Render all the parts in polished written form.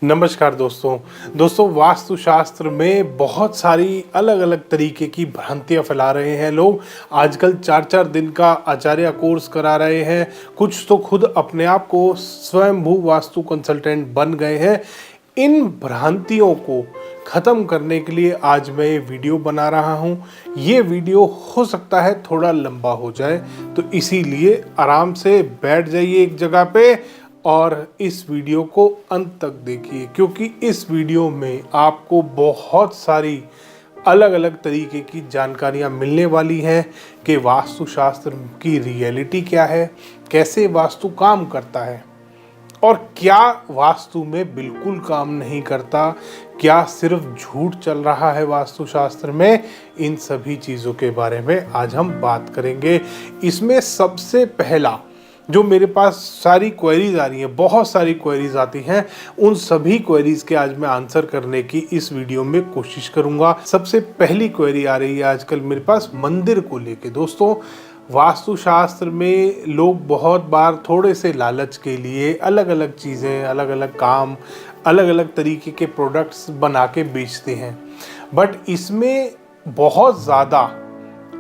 नमस्कार दोस्तों वास्तुशास्त्र में बहुत सारी अलग अलग तरीके की भ्रांतियां फैला रहे हैं लोग। आजकल 4-4 दिन का आचार्य कोर्स करा रहे हैं, कुछ तो खुद अपने आप को स्वयंभू वास्तु कंसल्टेंट बन गए हैं। इन भ्रांतियों को ख़त्म करने के लिए आज मैं ये वीडियो बना रहा हूँ। ये वीडियो हो सकता है थोड़ा लंबा हो जाए, तो इसीलिए आराम से बैठ जाइए एक जगह पे और इस वीडियो को अंत तक देखिए, क्योंकि इस वीडियो में आपको बहुत सारी अलग अलग तरीके की जानकारियाँ मिलने वाली हैं कि वास्तुशास्त्र की रियलिटी क्या है, कैसे वास्तु काम करता है और क्या वास्तु में बिल्कुल काम नहीं करता, क्या सिर्फ झूठ चल रहा है वास्तुशास्त्र में। इन सभी चीज़ों के बारे में आज हम बात करेंगे। इसमें सबसे पहला जो मेरे पास सारी क्वेरीज आ रही हैं, बहुत सारी क्वेरीज आती हैं, उन सभी क्वेरीज के आज मैं आंसर करने की इस वीडियो में कोशिश करूंगा। सबसे पहली क्वेरी आ रही है आजकल मेरे पास मंदिर को लेके। दोस्तों, वास्तुशास्त्र में लोग बहुत बार थोड़े से लालच के लिए अलग अलग चीज़ें, अलग अलग काम, अलग अलग तरीके के प्रोडक्ट्स बना के बेचते हैं, बट इसमें बहुत ज़्यादा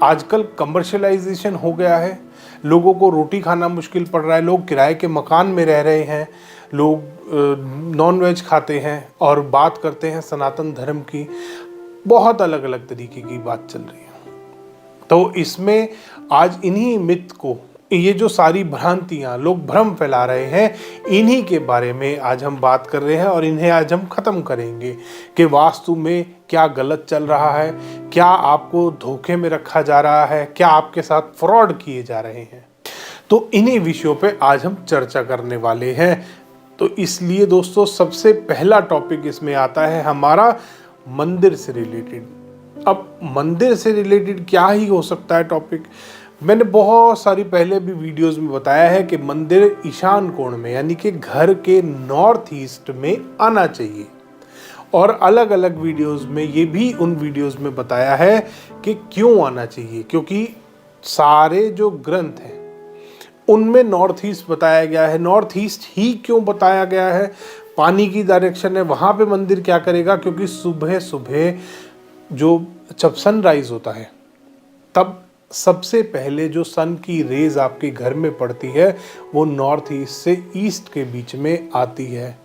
आजकल कमर्शलाइजेशन हो गया है। लोगों को रोटी खाना मुश्किल पड़ रहा है, लोग किराए के मकान में रह रहे हैं, लोग नॉन वेज खाते हैं और बात करते हैं सनातन धर्म की। बहुत अलग अलग तरीके की बात चल रही है। तो इसमें आज इन्हीं मिथ को, ये जो सारी भ्रांतियाँ लोग भ्रम फैला रहे हैं, इन्हीं के बारे में आज हम बात कर रहे हैं और इन्हें आज हम ख़त्म करेंगे कि वास्तु में क्या गलत चल रहा है, क्या आपको धोखे में रखा जा रहा है, क्या आपके साथ फ्रॉड किए जा रहे हैं। तो इन्हीं विषयों पे आज हम चर्चा करने वाले हैं। तो इसलिए दोस्तों, सबसे पहला टॉपिक इसमें आता है हमारा मंदिर से रिलेटेड। अब मंदिर से रिलेटेड क्या ही हो सकता है टॉपिक। मैंने बहुत सारी पहले भी वीडियोस में बताया है कि मंदिर ईशान कोण में, यानी कि घर के नॉर्थ ईस्ट में आना चाहिए। और अलग अलग वीडियोस में ये भी उन वीडियोस में बताया है कि क्यों आना चाहिए, क्योंकि सारे जो ग्रंथ हैं उनमें नॉर्थ ईस्ट बताया गया है। नॉर्थ ईस्ट ही क्यों बताया गया है? पानी की डायरेक्शन है, वहाँ पे मंदिर क्या करेगा? क्योंकि सुबह सुबह जो जब सनराइज होता है तब सबसे पहले जो सन की रेज आपके घर में पड़ती है वो नॉर्थ ईस्ट से ईस्ट के बीच में आती है।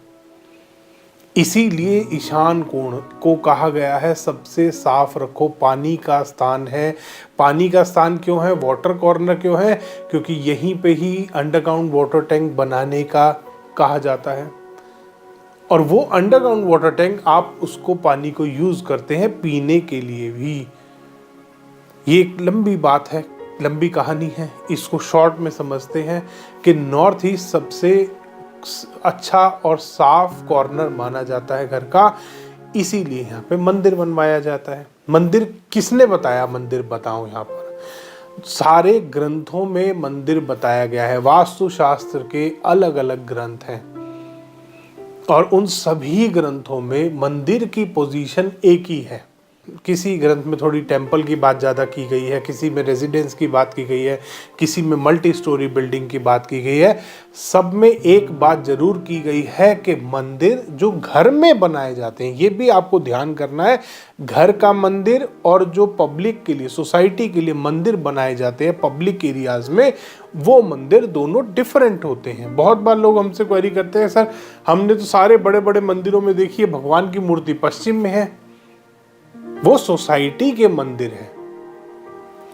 इसीलिए ईशान कोण को कहा गया है सबसे साफ रखो, पानी का स्थान है। पानी का स्थान क्यों है? वाटर कॉर्नर क्यों है? क्योंकि यहीं पे ही अंडरग्राउंड वाटर टैंक बनाने का कहा जाता है और वो अंडरग्राउंड वाटर टैंक आप उसको पानी को यूज करते हैं पीने के लिए भी। ये एक लंबी बात है, लंबी कहानी है, इसको शॉर्ट में समझते हैं कि नॉर्थ ईस्ट सबसे अच्छा और साफ कॉर्नर माना जाता है घर का, इसीलिए यहाँ पे मंदिर बनवाया जाता है। मंदिर किसने बताया? मंदिर बताऊं, यहाँ पर सारे ग्रंथों में मंदिर बताया गया है। वास्तुशास्त्र के अलग अलग ग्रंथ हैं और उन सभी ग्रंथों में मंदिर की पोजीशन एक ही है। किसी ग्रंथ में थोड़ी टेम्पल की बात ज़्यादा की गई है, किसी में रेजिडेंस की बात की गई है, किसी में मल्टी स्टोरी बिल्डिंग की बात की गई है। सब में एक बात जरूर की गई है कि मंदिर जो घर में बनाए जाते हैं, ये भी आपको ध्यान करना है, घर का मंदिर और जो पब्लिक के लिए, सोसाइटी के लिए मंदिर बनाए जाते हैं पब्लिक एरियाज में, वो मंदिर दोनों डिफरेंट होते हैं। बहुत बार लोग हमसे क्वेरी करते हैं, सर हमने तो सारे बड़े बड़े मंदिरों में देखी है भगवान की मूर्ति पश्चिम में है। वो सोसाइटी के मंदिर है,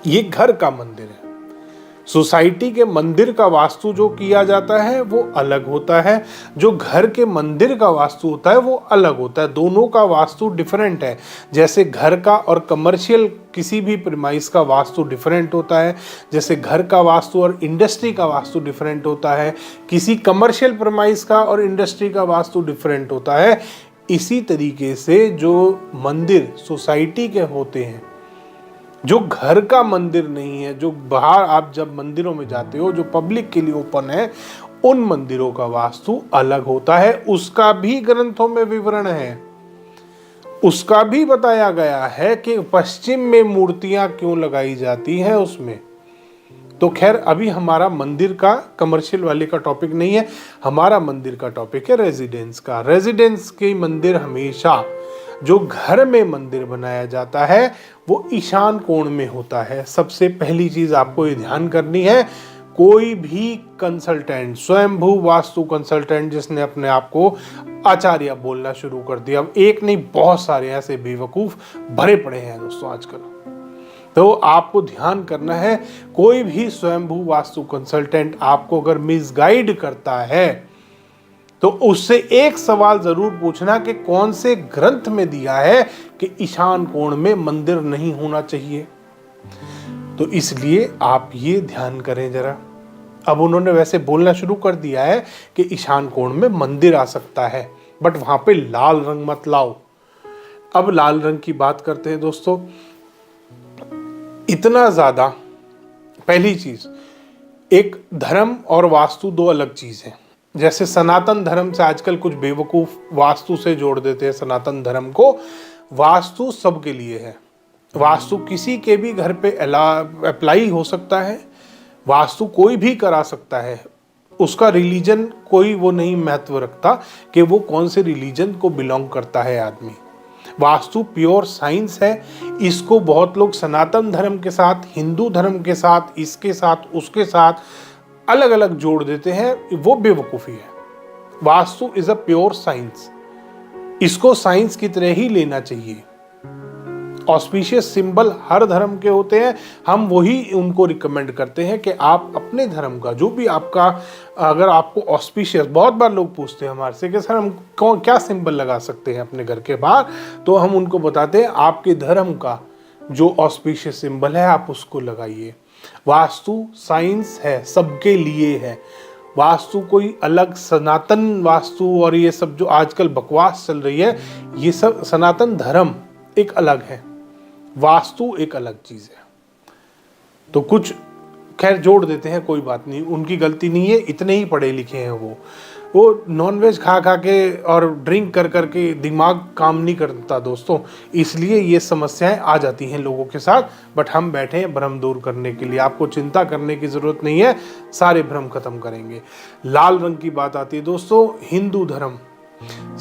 ये घर का मंदिर है। सोसाइटी के मंदिर का वास्तु जो किया जाता है वो अलग होता है, जो घर के मंदिर का वास्तु होता है वो अलग होता है। दोनों का वास्तु डिफरेंट है। जैसे घर का और कमर्शियल किसी भी प्रीमाइस का वास्तु डिफरेंट होता है, जैसे घर का वास्तु और इंडस्ट्री का वास्तु डिफरेंट होता है, किसी कमर्शियल प्रीमाइस का और इंडस्ट्री का वास्तु डिफरेंट होता है। इसी तरीके से जो मंदिर सोसाइटी के होते हैं, जो घर का मंदिर नहीं है, जो बाहर आप जब मंदिरों में जाते हो जो पब्लिक के लिए ओपन है, उन मंदिरों का वास्तु अलग होता है। उसका भी ग्रंथों में विवरण है, उसका भी बताया गया है कि पश्चिम में मूर्तियां क्यों लगाई जाती हैं। उसमें तो खैर अभी हमारा मंदिर का कमर्शियल वाले का टॉपिक नहीं है, हमारा मंदिर का टॉपिक है रेजिडेंस का। रेजिडेंस के मंदिर हमेशा, जो घर में मंदिर बनाया जाता है वो ईशान कोण में होता है। सबसे पहली चीज आपको ये ध्यान करनी है, कोई भी कंसल्टेंट, स्वयंभू वास्तु कंसल्टेंट जिसने अपने आप को आचार्य बोलना शुरू कर दिया, अब एक नहीं बहुत सारे ऐसे बेवकूफ भरे पड़े हैं दोस्तों आजकल। तो आपको ध्यान करना है, कोई भी स्वयंभू वास्तु कंसल्टेंट आपको अगर मिसगाइड करता है तो उससे एक सवाल जरूर पूछना कि कौन से ग्रंथ में दिया है कि ईशान कोण में मंदिर नहीं होना चाहिए। तो इसलिए आप ये ध्यान करें जरा। अब उन्होंने वैसे बोलना शुरू कर दिया है कि ईशान कोण में मंदिर आ सकता है, बट वहां पे लाल रंग मत लाओ। अब लाल रंग की बात करते हैं दोस्तों। इतना ज्यादा, पहली चीज, एक धर्म और वास्तु दो अलग चीज है। जैसे सनातन धर्म से आजकल कुछ बेवकूफ वास्तु से जोड़ देते हैं सनातन धर्म को। वास्तु सबके लिए है, वास्तु किसी के भी घर पे अप्लाई हो सकता है, वास्तु कोई भी करा सकता है। उसका रिलीजन कोई वो नहीं महत्व रखता कि वो कौन से रिलीजन को बिलोंग करता है आदमी। वास्तु प्योर साइंस है। इसको बहुत लोग सनातन धर्म के साथ, हिंदू धर्म के साथ, इसके साथ, उसके साथ अलग अलग जोड़ देते हैं, वो बेवकूफ़ी है। Vastu is a pure science, इसको साइंस की तरह ही लेना चाहिए। ऑस्पिशियस सिंबल हर धर्म के होते हैं, हम वही उनको रिकमेंड करते हैं कि आप अपने धर्म का जो भी आपका, अगर आपको ऑस्पिशियस, बहुत बार लोग पूछते हैं हमारे से कि सर हम क्या सिंबल लगा सकते हैं अपने घर के बाहर, तो हम उनको बताते हैं आपके धर्म का जो ऑस्पिशियस सिंबल है आप उसको लगाइए। वास्तु साइंस है, सबके लिए है। वास्तु कोई अलग, सनातन वास्तु और ये सब जो आजकल बकवास चल रही है, ये सब सनातन धर्म एक अलग है, वास्तु एक अलग चीज है। तो कुछ खैर जोड़ देते हैं, कोई बात नहीं, उनकी गलती नहीं है, इतने ही पढ़े लिखे हैं वो नॉनवेज खा खा के और ड्रिंक कर कर के दिमाग काम नहीं करता दोस्तों, इसलिए ये समस्याएं आ जाती हैं लोगों के साथ। बट हम बैठे हैं भ्रम दूर करने के लिए, आपको चिंता करने की जरूरत नहीं है, सारे भ्रम खत्म करेंगे। लाल रंग की बात आती है दोस्तों, हिंदू धर्म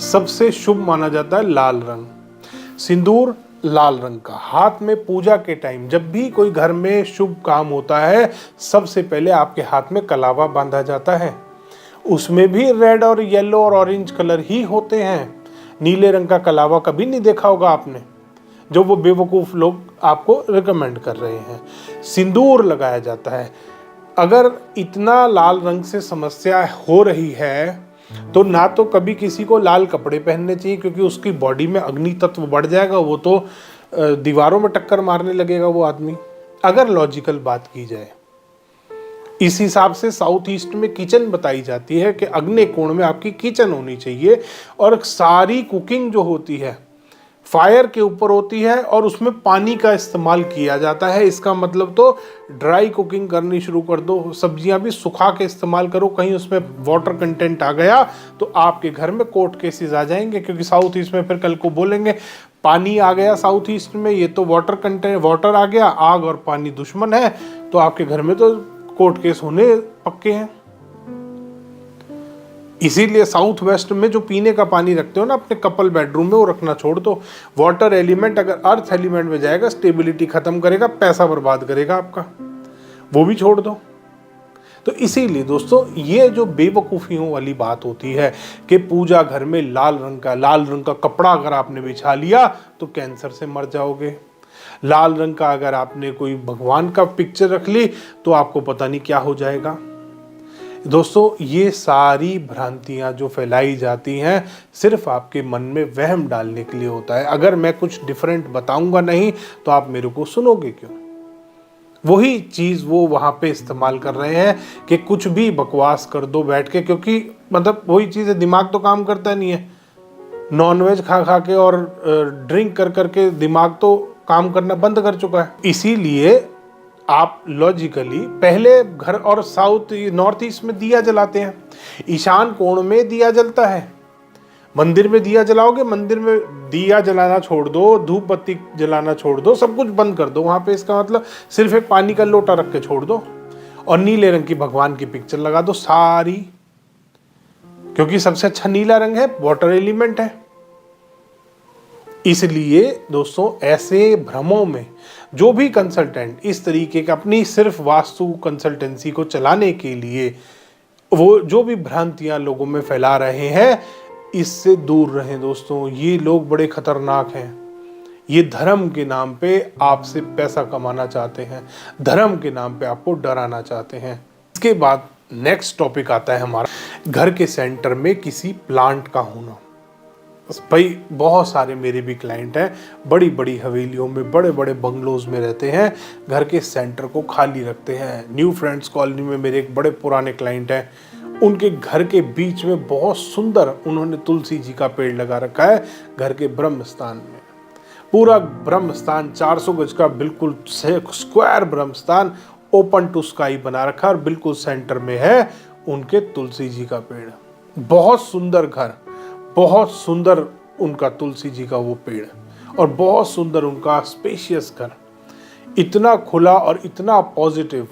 सबसे शुभ माना जाता है लाल रंग। सिंदूर लाल रंग का, हाथ में पूजा के टाइम जब भी कोई घर में शुभ काम होता है, सबसे पहले आपके हाथ में कलावा बांधा जाता है। उसमें भी रेड और येलो और ऑरेंज कलर ही होते हैं, नीले रंग का कलावा कभी नहीं देखा होगा आपने, जो वो बेवकूफ लोग आपको रिकमेंड कर रहे हैं। सिंदूर लगाया जाता है। अगर इतना लाल रंग से समस्या हो रही है तो ना तो कभी किसी को लाल कपड़े पहनने चाहिए, क्योंकि उसकी बॉडी में अग्नि तत्व बढ़ जाएगा, वो तो दीवारों में टक्कर मारने लगेगा वो आदमी, अगर लॉजिकल बात की जाए। इस हिसाब से साउथ ईस्ट में किचन बताई जाती है कि अग्नि कोण में आपकी किचन होनी चाहिए, और सारी कुकिंग जो होती है फायर के ऊपर होती है और उसमें पानी का इस्तेमाल किया जाता है। इसका मतलब तो ड्राई कुकिंग करनी शुरू कर दो, सब्जियां भी सुखा के इस्तेमाल करो। कहीं उसमें वाटर कंटेंट आ गया तो आपके घर में कोर्ट केसेस आ जाएंगे, क्योंकि साउथ ईस्ट में फिर कल को बोलेंगे पानी आ गया साउथ ईस्ट में, ये तो वाटर कंटेंट, वाटर आ गया, आग और पानी दुश्मन है, तो आपके घर में तो कोर्ट केस होने पक्के हैं। इसीलिए साउथ वेस्ट में जो पीने का पानी रखते हो ना अपने कपल बेडरूम में, वो रखना छोड़ दो। वाटर एलिमेंट अगर अर्थ एलिमेंट में जाएगा, स्टेबिलिटी खत्म करेगा, पैसा बर्बाद करेगा आपका, वो भी छोड़ दो। तो इसीलिए दोस्तों ये जो बेवकूफ़ियों वाली बात होती है कि पूजा घर में लाल रंग का कपड़ा अगर आपने बिछा लिया तो कैंसर से मर जाओगे। लाल रंग का अगर आपने कोई भगवान का पिक्चर रख ली तो आपको पता नहीं क्या हो जाएगा। दोस्तों ये सारी भ्रांतियां जो फैलाई जाती हैं सिर्फ आपके मन में वहम डालने के लिए होता है। अगर मैं कुछ डिफरेंट बताऊंगा नहीं तो आप मेरे को सुनोगे क्यों? वही चीज वो वहां पे इस्तेमाल कर रहे हैं कि कुछ भी बकवास कर दो बैठ के, क्योंकि मतलब वही चीज है, दिमाग तो काम करता नहीं है। नॉनवेज खा खा के और ड्रिंक कर करके दिमाग तो काम करना बंद कर चुका है। इसीलिए आप लॉजिकली पहले घर और साउथ नॉर्थ ईस्ट में दिया जलाते हैं, ईशान कोण में दिया जलता है। मंदिर में दिया जलाओगे, मंदिर में दिया जलाना छोड़ दो, धूप बत्ती जलाना छोड़ दो, सब कुछ बंद कर दो वहां पे। इसका मतलब सिर्फ एक पानी का लोटा रख के छोड़ दो और नीले रंग की भगवान की पिक्चर लगा दो सारी, क्योंकि सबसे अच्छा नीला रंग है, वाटर एलिमेंट है। इसलिए दोस्तों ऐसे भ्रमों में जो भी कंसल्टेंट इस तरीके का अपनी सिर्फ वास्तु कंसल्टेंसी को चलाने के लिए वो जो भी भ्रांतियां लोगों में फैला रहे हैं, इससे दूर रहें दोस्तों। ये लोग बड़े खतरनाक हैं। ये धर्म के नाम पे आपसे पैसा कमाना चाहते हैं, धर्म के नाम पे आपको डराना चाहते हैं। इसके बाद नेक्स्ट टॉपिक आता है हमारा घर के सेंटर में किसी प्लांट का होना। भाई बहुत सारे मेरे भी क्लाइंट हैं, बड़ी बड़ी हवेलियों में, बड़े बड़े बंगलोज में रहते हैं, घर के सेंटर को खाली रखते हैं। न्यू फ्रेंड्स कॉलोनी में मेरे एक बड़े पुराने क्लाइंट हैं, उनके घर के बीच में बहुत सुंदर उन्होंने तुलसी जी का पेड़ लगा रखा है, घर के ब्रह्म स्थान में। पूरा ब्रह्म स्थान 400 गज का बिल्कुल स्क्वायर ब्रह्म स्थान ओपन टू स्काई बना रखा है और बिल्कुल सेंटर में है उनके तुलसी जी का पेड़। बहुत सुंदर घर, बहुत सुंदर उनका तुलसी जी का वो पेड़ और बहुत सुंदर उनका स्पेशियस घर, इतना खुला और इतना पॉजिटिव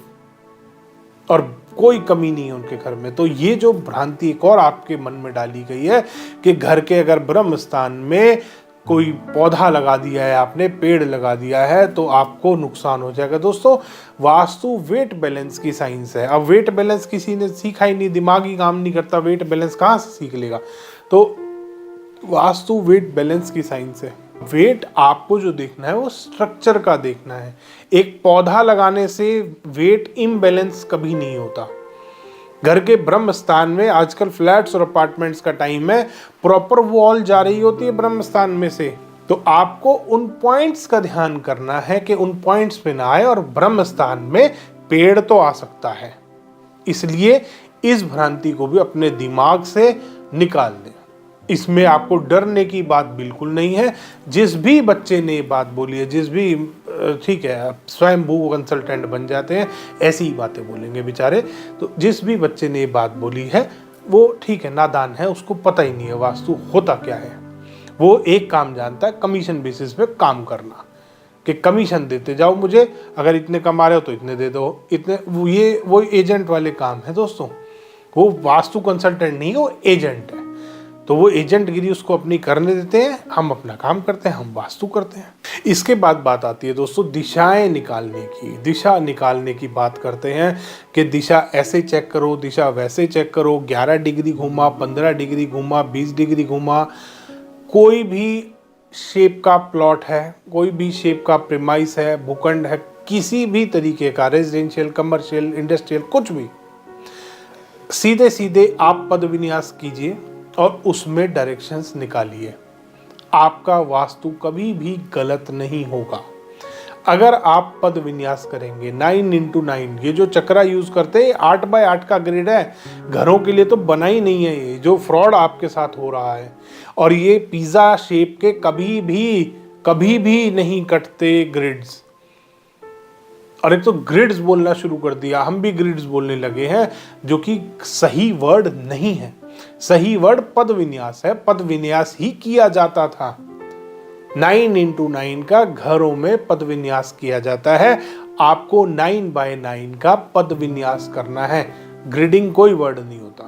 और कोई कमी नहीं है उनके घर में। तो ये जो भ्रांति एक और आपके मन में डाली गई है कि घर के अगर ब्रह्म स्थान में कोई पौधा लगा दिया है आपने, पेड़ लगा दिया है, तो आपको नुकसान हो जाएगा। दोस्तों वास्तु वेट बैलेंस की साइंस है। अब वेट बैलेंस किसी ने सीखा ही नहीं, दिमाग ही काम नहीं करता, वेट बैलेंस कहाँ से सीख लेगा। तो वास्तु वेट बैलेंस की साइंस है। वेट आपको जो देखना है वो स्ट्रक्चर का देखना है। एक पौधा लगाने से वेट इम्बैलेंस कभी नहीं होता। घर के ब्रह्म स्थान में आजकल फ्लैट्स और अपार्टमेंट्स का टाइम है, प्रॉपर वॉल जा रही होती है ब्रह्म स्थान में से, तो आपको उन पॉइंट्स का ध्यान करना है कि उन पॉइंट्स पे ना आए और ब्रह्म स्थान में पेड़ तो आ सकता है। इसलिए इस भ्रांति को भी अपने दिमाग से निकाल दें। इसमें आपको डरने की बात बिल्कुल नहीं है। जिस भी बच्चे ने ये बात बोली है, जिस भी ठीक है स्वयं भू कंसल्टेंट बन जाते हैं, ऐसी ही बातें बोलेंगे बेचारे। तो जिस भी बच्चे ने ये बात बोली है वो ठीक है, नादान है, उसको पता ही नहीं है वास्तु होता क्या है। वो एक काम जानता है, कमीशन बेसिस पे काम करना, कि कमीशन देते जाओ मुझे, अगर इतने कमा रहे हो तो इतने दे दो, इतने। वो एजेंट वाले काम है दोस्तों। वो वास्तु कंसल्टेंट नहीं, वो एजेंट है। तो वो एजेंटगिरी उसको अपनी करने देते हैं, हम अपना काम करते हैं, हम वास्तु करते हैं। इसके बाद बात आती है दोस्तों दिशाएं निकालने की। दिशा निकालने की बात करते हैं कि दिशा ऐसे चेक करो, दिशा वैसे चेक करो, 11 डिग्री घूमा, 15 डिग्री घूमा, 20 डिग्री घूमा। कोई भी शेप का प्लॉट है, कोई भी शेप का प्रीमाइस है, भूखंड है, किसी भी तरीके का रेजिडेंशियल, कमर्शियल, इंडस्ट्रियल, कुछ भी, सीधे सीधे आप पद विन्यास कीजिए और उसमें डायरेक्शंस निकालिए। आपका वास्तु कभी भी गलत नहीं होगा। अगर आप पद विन्यास करेंगे 9x9, ये जो चक्रा यूज करते हैं 8x8 का ग्रिड है, घरों के लिए तो बना ही नहीं है। ये जो फ्रॉड आपके साथ हो रहा है, और ये पिज्जा शेप के कभी भी नहीं कटते ग्रिड्स। और एक तो ग्रिड्स बोलना शुरू कर दिया, हम भी ग्रिड्स बोलने लगे हैं, जो कि सही वर्ड नहीं है। सही वर्ड पद विन्यास है। पद विन्यास ही किया जाता था। 9x9 का घरों में पद विन्यास किया जाता है। आपको 9x9 का पद विन्यास करना है। ग्रिडिंग कोई वर्ड नहीं होता।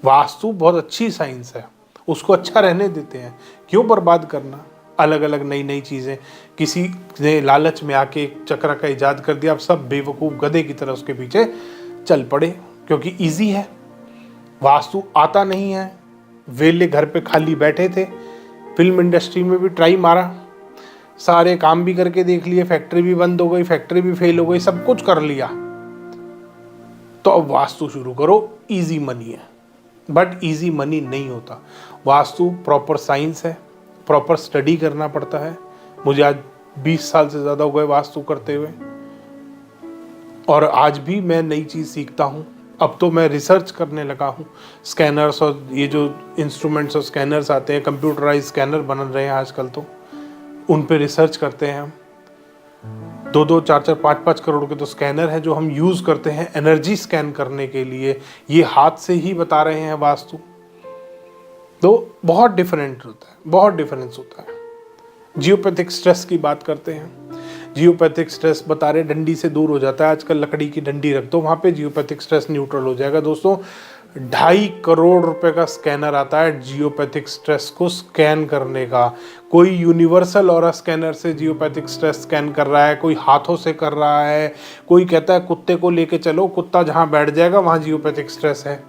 वास्तु बहुत अच्छी साइंस है, उसको अच्छा रहने देते हैं। क्यों बर्बाद करना अलग अलग नई नई चीजें। किसी ने लालच में आके एक चक्र का इजाद कर दिया, अब सब बेवकूफ गधे की तरह उसके पीछे चल पड़े, क्योंकि इजी है। वास्तु आता नहीं है, वेले घर पे खाली बैठे थे। फिल्म इंडस्ट्री में भी ट्राई मारा, सारे काम भी करके देख लिए, फैक्ट्री भी बंद हो गई, फैक्ट्री भी फेल हो गई, सब कुछ कर लिया। तो अब वास्तु शुरू करो, इजी मनी है। बट इजी मनी नहीं होता। वास्तु प्रॉपर साइंस है, प्रॉपर स्टडी करना पड़ता है। मुझे आज 20 साल से ज़्यादा हो गए वास्तु करते हुए, और आज भी मैं नई चीज़ सीखता हूँ। अब तो मैं रिसर्च करने लगा हूँ। स्कैनर्स और ये जो इंस्ट्रूमेंट्स और स्कैनर्स आते हैं, कंप्यूटराइज स्कैनर बन रहे हैं आजकल, तो उन पे रिसर्च करते हैं हम। 2-2, 4-4, 5-5 करोड़ के तो स्कैनर है जो हम यूज़ करते हैं एनर्जी स्कैन करने के लिए। ये हाथ से ही बता रहे हैं वास्तु। तो बहुत डिफरेंट होता है, बहुत डिफरेंस होता है। जियोपैथिक स्ट्रेस की बात करते हैं। जियोपैथिक स्ट्रेस बता रहे डंडी से दूर हो जाता है, आजकल लकड़ी की डंडी रख दो, वहाँ पे जियोपैथिक स्ट्रेस न्यूट्रल हो जाएगा। दोस्तों 2.5 करोड़ रुपए का स्कैनर आता है जियोपैथिक स्ट्रेस को स्कैन करने का। कोई यूनिवर्सल ऑरा स्कैनर से जियोपैथिक स्ट्रेस स्कैन कर रहा है, कोई हाथों से कर रहा है, कोई कहता है कुत्ते को लेके चलो, कुत्ता जहाँ बैठ जाएगा वहाँ जियोपैथिक स्ट्रेस है,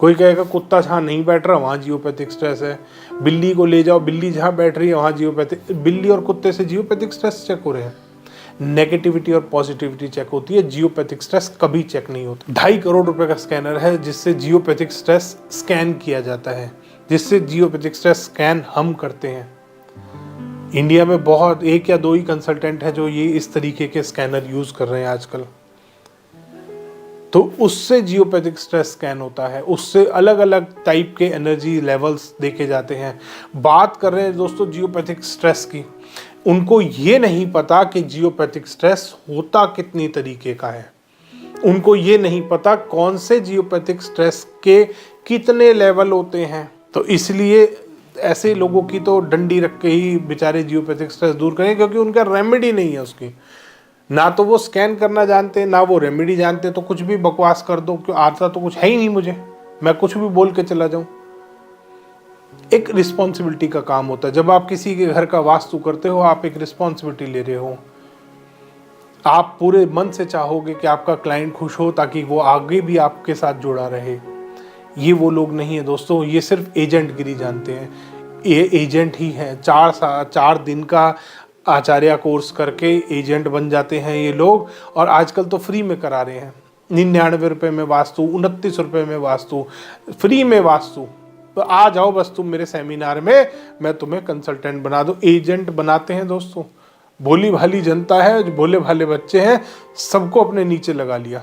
कोई कहेगा कुत्ता जहाँ नहीं बैठ रहा वहाँ जियोपैथिक स्ट्रेस है, बिल्ली को ले जाओ, बिल्ली जहाँ बैठ रही है वहाँ जियोपैथिक, बिल्ली और कुत्ते से जियोपैथिक स्ट्रेस चेक हो रहे हैं। नेगेटिविटी और पॉजिटिविटी चेक होती है, जियोपैथिक स्ट्रेस कभी चेक नहीं होता। 2.5 करोड़ रुपए का स्कैनर है जिससे जियोपैथिक स्ट्रेस स्कैन किया जाता है, जिससे जियोपैथिक स्ट्रेस स्कैन हम करते हैं। इंडिया में बहुत 1 या 2 ही कंसल्टेंट है जो ये इस तरीके के स्कैनर यूज कर रहे हैं आजकल। तो उससे जियोपैथिक स्ट्रेस स्कैन होता है, उससे अलग अलग टाइप के एनर्जी लेवल्स देखे जाते हैं। बात कर रहे हैं दोस्तों जियोपैथिक स्ट्रेस की, उनको ये नहीं पता कि जियोपैथिक स्ट्रेस होता कितनी तरीके का है, उनको ये नहीं पता कौन से जियोपैथिक स्ट्रेस के कितने लेवल होते हैं। तो इसलिए ऐसे लोगों की तो डंडी रख के ही बेचारे जियोपैथिक स्ट्रेस दूर करें, क्योंकि उनका रेमेडी नहीं है उसकी, ना तो वो स्कैन करना जानते ना वो रेमेडी जानते। तो कुछ भी बकवास कर दो, क्यों आता तो कुछ है ही नहीं मुझे, मैं कुछ भी बोल के चला जाऊं। एक रिस्पॉन्सिबिलिटी का काम होता है, जब आप किसी के घर का वास्तु करते हो आप एक रिस्पॉन्सिबिलिटी ले रहे हो, आप पूरे मन से चाहोगे कि आपका क्लाइंट खुश हो ताकि वो आगे भी आपके साथ जुड़ा रहे। ये वो लोग नहीं है दोस्तों, ये सिर्फ एजेंट गिरी जानते हैं, ये एजेंट ही है। 4 दिन का आचार्य कोर्स करके एजेंट बन जाते हैं ये लोग, और आजकल तो फ्री में करा रहे हैं। 99 रुपये में वास्तु, 29 रुपये में वास्तु, फ्री में वास्तु। तो आ जाओ बस तुम मेरे सेमिनार में, मैं तुम्हें कंसल्टेंट बना दूं। एजेंट बनाते हैं दोस्तों, भोली भाली जनता है, जो भोले भाले बच्चे हैं, सबको अपने नीचे लगा लिया।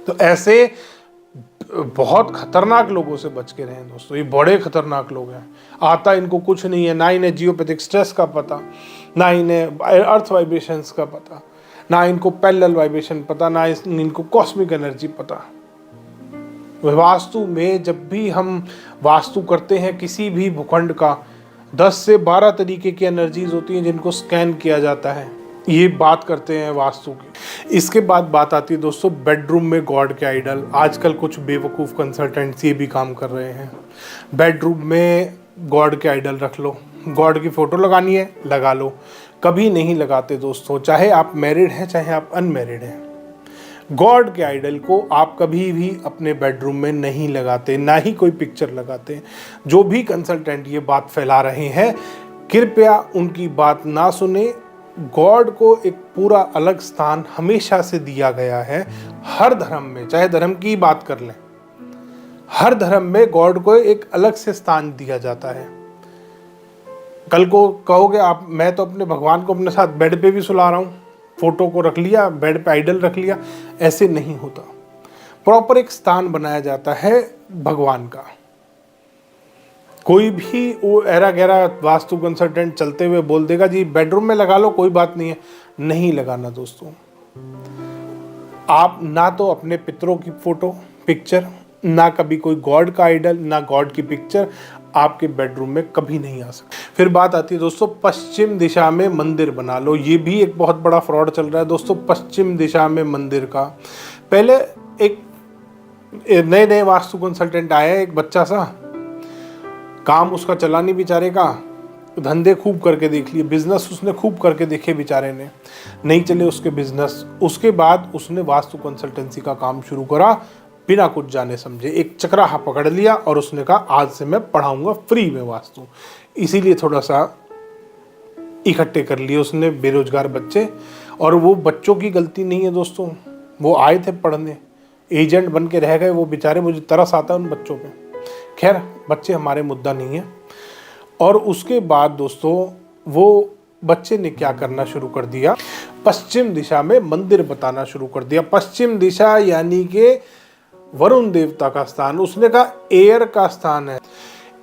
तो ऐसे बहुत खतरनाक लोगों से बच के रहें दोस्तों, ये बड़े खतरनाक लोग हैं। आता इनको कुछ नहीं है, ना इन्हें जियोपैथिक स्ट्रेस का पता, ना इन्हें अर्थ वाइब्रेशंस का पता, ना इनको पैरेलल वाइब्रेशन पता, ना इनको कॉस्मिक एनर्जी पता। वास्तु में जब भी हम वास्तु करते हैं किसी भी भूखंड का, 10 से 12 तरीके की एनर्जीज होती हैं जिनको स्कैन किया जाता है। ये बात करते हैं वास्तु की। इसके बाद बात आती है दोस्तों बेडरूम में गॉड के आइडल। आजकल कुछ बेवकूफ़ कंसल्टेंट्स ये भी काम कर रहे हैं, बेडरूम में गॉड के आइडल रख लो, गॉड की फ़ोटो लगानी है लगा लो। कभी नहीं लगाते दोस्तों, चाहे आप मैरिड हैं चाहे आप अनमैरिड हैं, गॉड के आइडल को आप कभी भी अपने बेडरूम में नहीं लगाते, ना ही कोई पिक्चर लगाते। जो भी कंसल्टेंट ये बात फैला रहे हैं कृपया उनकी बात ना सुने। गॉड को एक पूरा अलग स्थान हमेशा से दिया गया है हर धर्म में, चाहे धर्म की बात कर लें, हर धर्म में गॉड को एक अलग से स्थान दिया जाता है। कल को कहोगे आप मैं तो अपने भगवान को अपने साथ बेड पे भी सुला रहा हूँ, फोटो को रख लिया बेड पे आइडल रख लिया, ऐसे नहीं होता। प्रॉपर एक स्थान बनाया जाता है भगवान का। कोई भी वो एरा गहरा वास्तु कंसल्टेंट चलते हुए बोल देगा जी बेडरूम में लगा लो कोई बात नहीं है, नहीं लगाना दोस्तों। आप ना तो अपने पितरों की फोटो पिक्चर, ना कभी कोई गॉड का आइडल, ना गॉड की पिक्चर आपके बेडरूम में कभी नहीं आ सकती। फिर बात आती है दोस्तों पश्चिम दिशा में मंदिर बना लो। ये भी एक बहुत बड़ा फ्रॉड चल रहा है दोस्तों, पश्चिम दिशा में मंदिर का। पहले एक नए वास्तु कंसल्टेंट आया, एक बच्चा सा, काम उसका चला नहीं बेचारे का, धंधे खूब करके देख लिए, बिजनेस उसने खूब करके देखे बेचारे ने, नहीं चले उसके बिजनेस। उसके बाद उसने वास्तु कंसल्टेंसी का काम शुरू करा बिना कुछ जाने समझे, एक चक्राहा पकड़ लिया और उसने कहा आज से मैं पढ़ाऊंगा फ्री में वास्तु। इसीलिए थोड़ा सा इकट्ठे कर लिए उसने बेरोजगार बच्चे, और वो बच्चों की गलती नहीं है दोस्तों, वो आए थे पढ़ने, एजेंट बन के रह गए वो बेचारे। मुझे तरस आता है उन बच्चों पे। खैर बच्चे हमारे मुद्दा नहीं है। और उसके बाद दोस्तों वो बच्चे ने क्या करना शुरू कर दिया, पश्चिम दिशा में मंदिर बताना शुरू कर दिया। पश्चिम दिशा यानी कि वरुण देवता का स्थान, उसने कहा एयर का स्थान है।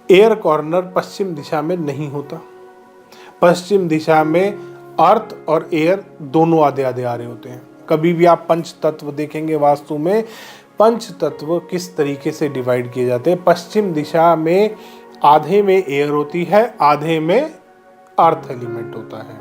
एयर कॉर्नर पश्चिम दिशा में नहीं होता। पश्चिम दिशा में अर्थ और एयर दोनों आधे आधे आ रहे होते हैं। कभी भी आप पंच तत्व देखेंगे वास्तु में, पंच तत्व किस तरीके से डिवाइड किए जाते हैं। पश्चिम दिशा में आधे में एयर होती है, आधे में अर्थ एलिमेंट होता है।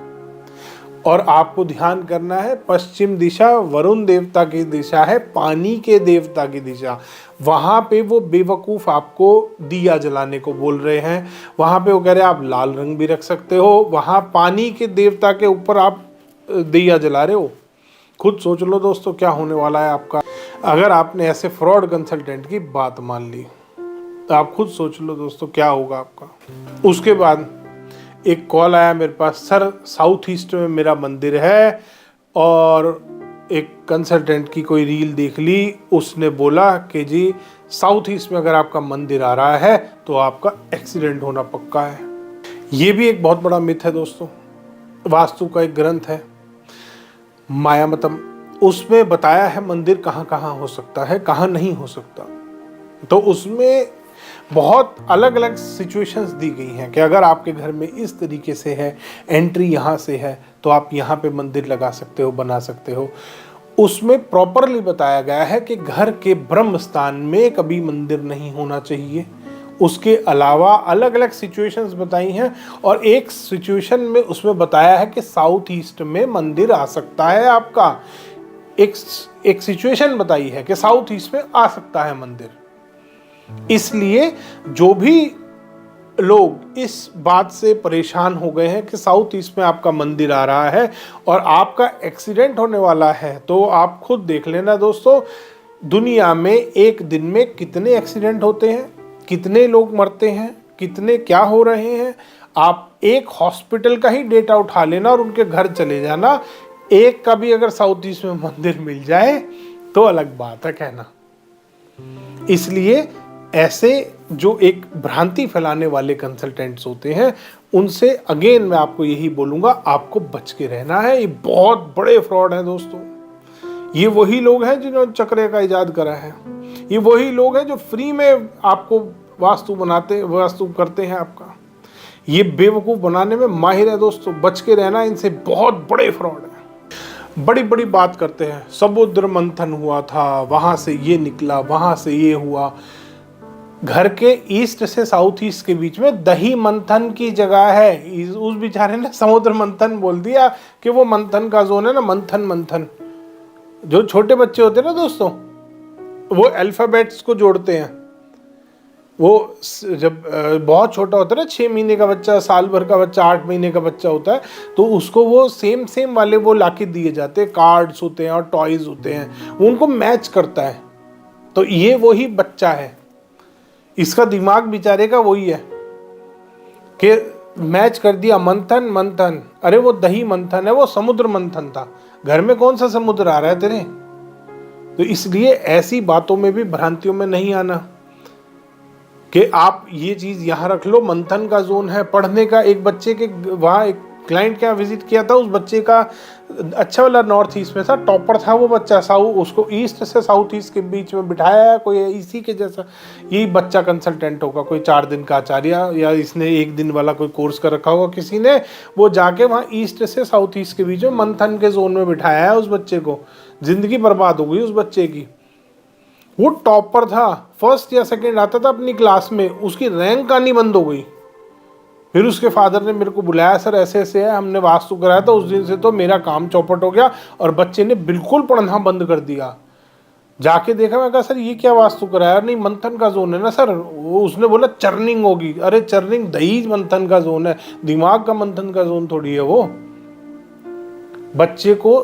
और आपको ध्यान करना है पश्चिम दिशा वरुण देवता की दिशा है, पानी के देवता की दिशा। वहां पे वो बेवकूफ आपको दिया जलाने को बोल रहे हैं। वहां पे वो कह रहे हैं आप लाल रंग भी रख सकते हो, वहां पानी के देवता के ऊपर आप दिया जला रहे हो। खुद सोच लो दोस्तों क्या होने वाला है आपका, अगर आपने ऐसे फ्रॉड कंसल्टेंट की बात मान ली तो आप खुद सोच लो दोस्तों क्या होगा आपका। उसके बाद एक कॉल आया मेरे पास, सर साउथ ईस्ट में मेरा मंदिर है और एक कंसल्टेंट की कोई रील देख ली, उसने बोला कि जी साउथ ईस्ट में अगर आपका मंदिर आ रहा है तो आपका एक्सीडेंट होना पक्का है। ये भी एक बहुत बड़ा मिथ है दोस्तों। वास्तु का एक ग्रंथ है मायामतम, उसमें बताया है मंदिर कहाँ कहाँ हो सकता है, कहाँ नहीं हो सकता। तो उसमें बहुत अलग अलग सिचुएशंस दी गई हैं कि अगर आपके घर में इस तरीके से है, एंट्री यहाँ से है, तो आप यहाँ पे मंदिर लगा सकते हो, बना सकते हो। उसमें प्रॉपरली बताया गया है कि घर के ब्रह्म स्थान में कभी मंदिर नहीं होना चाहिए। उसके अलावा अलग अलग सिचुएशंस बताई हैं और एक सिचुएशन में उसमें बताया है कि साउथ ईस्ट में मंदिर आ सकता है आपका। एक सिचुएशन बताई है कि साउथ ईस्ट में आ सकता है मंदिर। इसलिए जो भी लोग इस बात से परेशान हो गए हैं कि साउथ ईस्ट में आपका मंदिर आ रहा है और आपका एक्सीडेंट होने वाला है, तो आप खुद देख लेना दोस्तों, दुनिया में एक दिन में कितने एक्सीडेंट होते हैं, कितने लोग मरते हैं, कितने क्या हो रहे हैं। आप एक हॉस्पिटल का ही डेटा उठा लेना और उनके घर चले जाना, एक का भी अगर साउथ ईस्ट में मंदिर मिल जाए तो अलग बात है कहना। इसलिए ऐसे जो एक भ्रांति फैलाने वाले कंसल्टेंट्स होते हैं उनसे अगेन मैं आपको यही बोलूंगा, आपको बच के रहना है। ये बहुत बड़े फ्रॉड हैं दोस्तों। ये वही लोग हैं जिन्होंने चक्रे का इजाद करा है, ये वही लोग हैं जो फ्री में आपको वास्तु करते हैं आपका। ये बेवकूफ बनाने में माहिर है दोस्तों, बच के रहना इनसे, बहुत बड़े फ्रॉड हैं। बड़ी बड़ी बात करते हैं, समुद्र मंथन हुआ था, वहां से ये निकला, वहां से ये हुआ। घर के ईस्ट से साउथ ईस्ट के बीच में दही मंथन की जगह है। उस बेचारे ने समुद्र मंथन बोल दिया कि वो मंथन का जोन है ना, मंथन। जो छोटे बच्चे होते हैं ना दोस्तों, वो अल्फाबेट्स को जोड़ते हैं। वो जब बहुत छोटा होता है ना, 6 महीने का बच्चा, साल भर का बच्चा, 8 महीने का बच्चा होता है, तो उसको वो सेम वाले वो लाके दिए जाते हैं, कार्ड्स होते हैं और टॉयज होते हैं, वो उनको मैच करता है। तो ये वही बच्चा है, इसका दिमाग बेचारे का वही है कि मैच कर दिया मंथन। अरे वो दही मंथन है, वो समुद्र मंथन था। घर में कौन सा समुद्र आ रहा है तेरे? तो इसलिए ऐसी बातों में भी, भ्रांतियों में नहीं आना कि आप ये चीज यहां रख लो, मंथन का जोन है पढ़ने का। एक बच्चे के वहां एक क्लाइंट के यहाँ विजिट किया था, उस बच्चे का अच्छा वाला नॉर्थ ईस्ट में था, टॉपर था वो बच्चा। उसको ईस्ट से साउथ ईस्ट के बीच में बिठाया है, कोई इसी के जैसा यही बच्चा कंसल्टेंट होगा, कोई 4 दिन का आचार्य, या इसने 1 दिन वाला कोई कोर्स कर रखा होगा किसी ने। वो जाके वहाँ ईस्ट से साउथ ईस्ट के बीच में मंथन के जोन में बिठाया है उस बच्चे को। जिंदगी बर्बाद हो गई उस बच्चे की। वो टॉपर था, फर्स्ट या सेकेंड आता था अपनी क्लास में, उसकी रैंक आनी बंद हो गई। फिर उसके फादर ने मेरे को बुलाया, सर ऐसे ऐसे है, हमने वास्तु कराया था, उस दिन से तो मेरा काम चौपट हो गया और बच्चे ने बिल्कुल पढ़ना बंद कर दिया। जाके देखा, मैं कहा सर ये क्या वास्तु कराया? नहीं मंथन का जोन है ना सर। वो उसने बोला चर्निंग होगी। अरे चर्निंग दही मंथन का जोन है, दिमाग का मंथन का जोन थोड़ी है वो। बच्चे को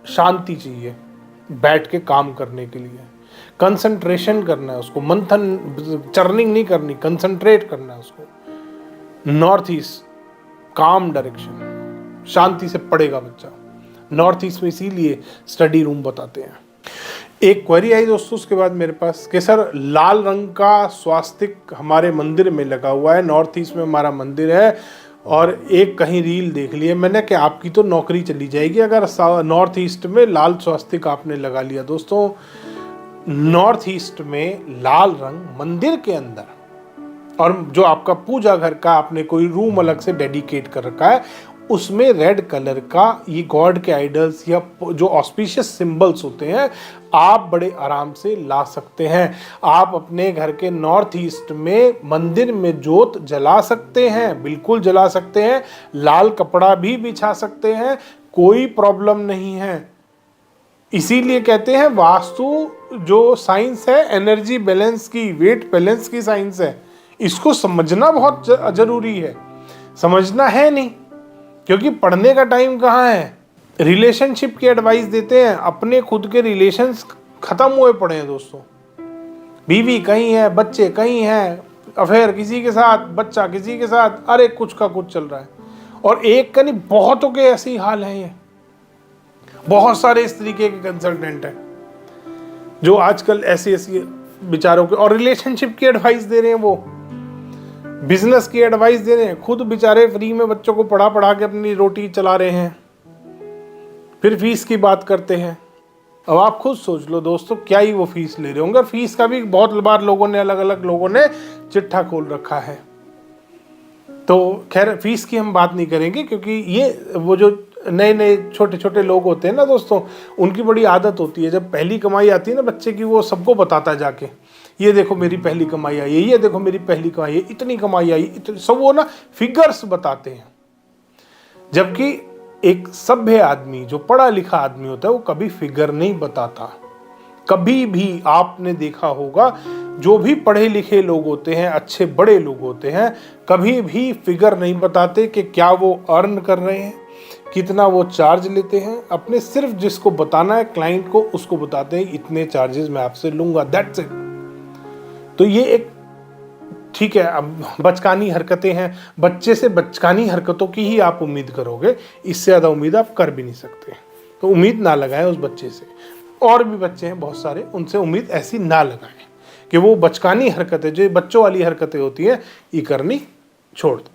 शांति चाहिए बैठ के काम करने के लिए, कंसंट्रेशन करना है उसको, मंथन चर्निंग नहीं करनी, कंसंट्रेट करना है उसको। नॉर्थ ईस्ट काम डायरेक्शन, शांति से पढ़ेगा बच्चा। नॉर्थ ईस्ट में इसीलिए स्टडी रूम बताते हैं। एक क्वेरी आई दोस्तों उसके बाद मेरे पास कि सर लाल रंग का स्वास्तिक हमारे मंदिर में लगा हुआ है, नॉर्थ ईस्ट में हमारा मंदिर है, और एक कहीं रील देख ली है मैंने कि आपकी तो नौकरी चली जाएगी अगर नॉर्थ ईस्ट में लाल स्वास्तिक आपने लगा लिया। दोस्तों नॉर्थ ईस्ट में लाल रंग मंदिर के अंदर, और जो आपका पूजा घर का आपने कोई रूम अलग से डेडिकेट कर रखा है, उसमें रेड कलर का ये गॉड के आइडल्स या जो ऑस्पिशियस सिंबल्स होते हैं आप बड़े आराम से ला सकते हैं। आप अपने घर के नॉर्थ ईस्ट में मंदिर में जोत जला सकते हैं, बिल्कुल जला सकते हैं। लाल कपड़ा भी बिछा सकते हैं, कोई प्रॉब्लम नहीं है। इसीलिए कहते हैं वास्तु जो साइंस है एनर्जी बैलेंस की, वेट बैलेंस की साइंस है। इसको समझना बहुत जरूरी है। समझना है नहीं, क्योंकि पढ़ने का टाइम कहाँ है। रिलेशनशिप की एडवाइस देते हैं, अपने खुद के रिलेशंस खत्म हुए पड़े हैं दोस्तों। बीवी कहीं है, बच्चे कहीं हैं, अफेयर किसी के साथ, बच्चा किसी के साथ, अरे कुछ का कुछ चल रहा है। और एक का नहीं, बहुतों के ऐसे ही हाल है। ये बहुत सारे इस तरीके के कंसल्टेंट हैं जो आजकल ऐसी विचारों के और रिलेशनशिप की एडवाइस दे रहे हैं, वो बिजनेस की एडवाइस दे रहे हैं, खुद बेचारे फ्री में बच्चों को पढ़ा पढ़ा के अपनी रोटी चला रहे हैं, फिर फीस की बात करते हैं। अब आप खुद सोच लो दोस्तों, क्या ही वो फीस ले रहे होंगे। फीस का भी बहुत बार लोगों ने, अलग अलग लोगों ने चिट्ठा खोल रखा है। तो खैर फीस की हम बात नहीं करेंगे, क्योंकि ये वो जो नए नए छोटे छोटे लोग होते हैं ना दोस्तों, उनकी बड़ी आदत होती है, जब पहली कमाई आती है ना बच्चे की, वो सबको बताता है जाके, ये देखो मेरी पहली कमाई आई है, ये देखो मेरी पहली कमाई है, इतनी कमाई आई, इतनी, सब वो ना फिगर्स बताते हैं। जबकि एक सभ्य आदमी, जो पढ़ा लिखा आदमी होता है, वो कभी फिगर नहीं बताता। कभी भी आपने देखा होगा, जो भी पढ़े लिखे लोग होते हैं, अच्छे बड़े लोग होते हैं, कभी भी फिगर नहीं बताते कि क्या वो अर्न कर रहे हैं, कितना वो चार्ज लेते हैं। अपने सिर्फ जिसको बताना है क्लाइंट को, उसको बताते हैं इतने चार्जेस मैं आपसे लूंगा, दैट्स इट। तो ये एक ठीक है, अब बचकानी हरकतें हैं, बच्चे से बचकानी हरकतों की ही आप उम्मीद करोगे, इससे ज़्यादा उम्मीद आप कर भी नहीं सकते। तो उम्मीद ना लगाएं उस बच्चे से। और भी बच्चे हैं बहुत सारे, उनसे उम्मीद ऐसी ना लगाएं कि वो बचकानी हरकतें, जो बच्चों वाली हरकतें होती हैं, ये करनी छोड़ दो।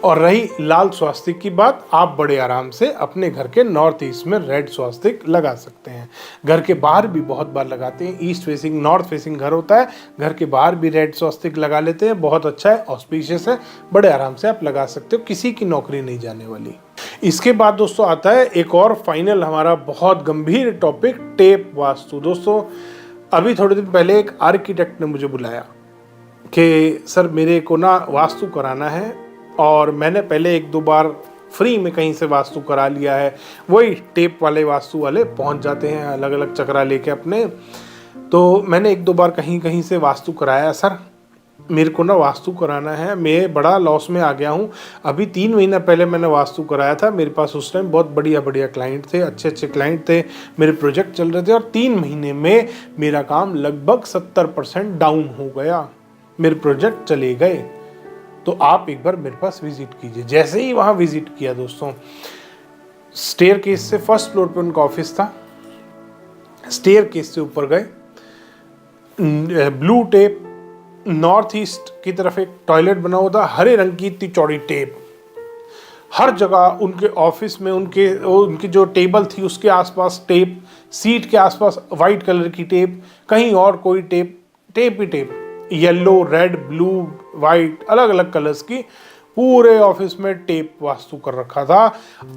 और रही लाल स्वास्तिक की बात, आप बड़े आराम से अपने घर के नॉर्थ ईस्ट में रेड स्वास्तिक लगा सकते हैं। घर के बाहर भी बहुत बार लगाते हैं, ईस्ट फेसिंग नॉर्थ फेसिंग घर होता है, घर के बाहर भी रेड स्वास्तिक लगा लेते हैं, बहुत अच्छा है, ऑस्पिशियस है, बड़े आराम से आप लगा सकते हो, किसी की नौकरी नहीं जाने वाली। इसके बाद दोस्तों आता है एक और फाइनल हमारा बहुत गंभीर टॉपिक, टेप वास्तु। दोस्तों अभी थोड़े दिन पहले एक आर्किटेक्ट ने मुझे बुलाया कि सर मेरे को ना वास्तु कराना है, और मैंने पहले 1-2 बार फ्री में कहीं से वास्तु करा लिया है। वही टेप वाले वास्तु वाले पहुंच जाते हैं अलग अलग चक्रा लेके अपने। तो मैंने 1-2 बार कहीं कहीं से वास्तु कराया, सर मेरे को ना वास्तु कराना है, मैं बड़ा लॉस में आ गया हूँ। अभी 3 महीना पहले मैंने वास्तु कराया था, मेरे पास उस टाइम बहुत बढ़िया बढ़िया क्लाइंट थे, अच्छे अच्छे क्लाइंट थे, मेरे प्रोजेक्ट चल रहे थे, और 3 महीने में मेरा काम लगभग 70% डाउन हो गया, मेरे प्रोजेक्ट चले गए। तो आप एक बार मेरे पास विजिट कीजिए। जैसे ही वहाँ विजिट किया दोस्तों, स्टेयर केस से फर्स्ट फ्लोर पे उनका ऑफिस था, स्टेयर केस से ऊपर गए, ब्लू टेप, नॉर्थ ईस्ट की तरफ एक टॉयलेट बना हुआ था, हरे रंग की इतनी चौड़ी टेप, हर जगह उनके ऑफिस में, उनकी जो टेबल थी उसके आसपास टेप, सीट के आसपास वाइट कलर की टेप, कहीं और कोई टेप, टेप ही tape, yellow, red, blue, white, अलग अलग कलर्स की, पूरे ऑफिस में टेप वास्तु कर रखा था।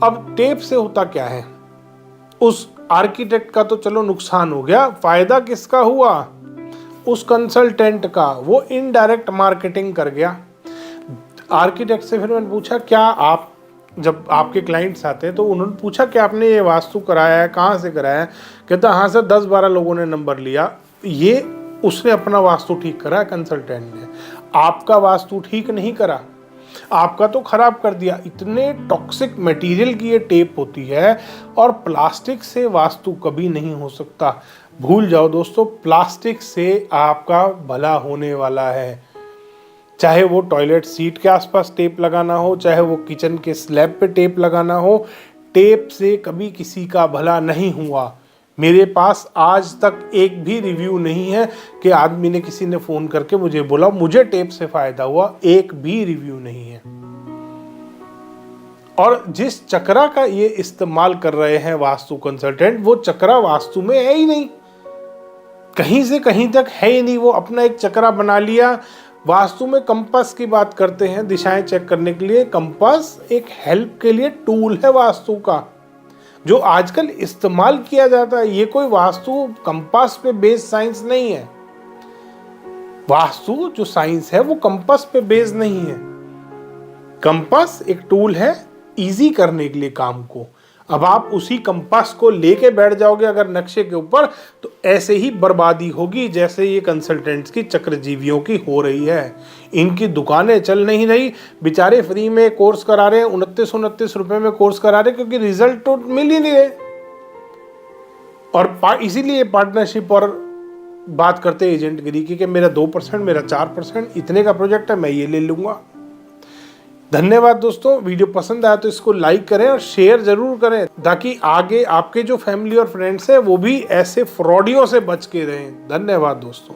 अब टेप से होता क्या है, उस आर्किटेक्ट का तो चलो नुकसान हो गया, फायदा किसका हुआ, उस कंसल्टेंट का, वो इनडायरेक्ट मार्केटिंग कर गया। आर्किटेक्ट से फिर मैंने पूछा, क्या आप जब आपके क्लाइंट्स आते हैं तो उन्होंने पूछा कि आपने ये वास्तु कराया है, कहाँ से कराया है? कहता हाँ सर 10-12 लोगों ने नंबर लिया। ये उसने अपना वास्तु ठीक करा, कंसल्टेंट ने आपका वास्तु ठीक नहीं करा, आपका तो खराब कर दिया। इतने टॉक्सिक मटेरियल की ये टेप होती है, और प्लास्टिक से वास्तु कभी नहीं हो सकता। भूल जाओ दोस्तों, प्लास्टिक से आपका भला होने वाला है। चाहे वो टॉयलेट सीट के आसपास टेप लगाना हो, चाहे वो किचन के स्लैब पे टेप लगाना हो, टेप से कभी किसी का भला नहीं हुआ। मेरे पास आज तक एक भी रिव्यू नहीं है कि आदमी ने, किसी ने फोन करके मुझे बोला मुझे टेप से फायदा हुआ, एक भी रिव्यू नहीं है। और जिस चक्रा का ये इस्तेमाल कर रहे हैं वास्तु कंसल्टेंट, वो चक्रा वास्तु में है ही नहीं, कहीं से कहीं तक है ही नहीं। वो अपना एक चक्रा बना लिया। वास्तु में कंपास की बात करते हैं, दिशाएं चेक करने के लिए। कंपास एक हेल्प के लिए टूल है वास्तु का, जो आजकल इस्तेमाल किया जाता है। ये कोई वास्तु कंपास पे बेस्ड साइंस नहीं है। वास्तु जो साइंस है वो कंपास पे बेस्ड नहीं है। कंपास एक टूल है इजी करने के लिए काम को। अब आप उसी कंपास को लेके बैठ जाओगे अगर नक्शे के ऊपर, तो ऐसे ही बर्बादी होगी जैसे ये कंसल्टेंट्स की चक्रजीवियों की हो रही है। इनकी दुकानें चल नहीं रही, बेचारे फ्री में कोर्स करा रहे हैं, 29 रुपए में कोर्स करा रहे हैं, क्योंकि रिजल्ट तो मिल ही नहीं रहे। और इसीलिए पार्टनरशिप और बात करते हैं एजेंटगिरी की कि मेरा 2%, मेरा 4%, इतने का प्रोजेक्ट है, मैं ये ले लूंगा। धन्यवाद दोस्तों, वीडियो पसंद आया तो इसको लाइक करें और शेयर जरूर करें, ताकि आगे आपके जो फैमिली और फ्रेंड्स हैं वो भी ऐसे फ्रॉडियों से बच के रहें। धन्यवाद दोस्तों।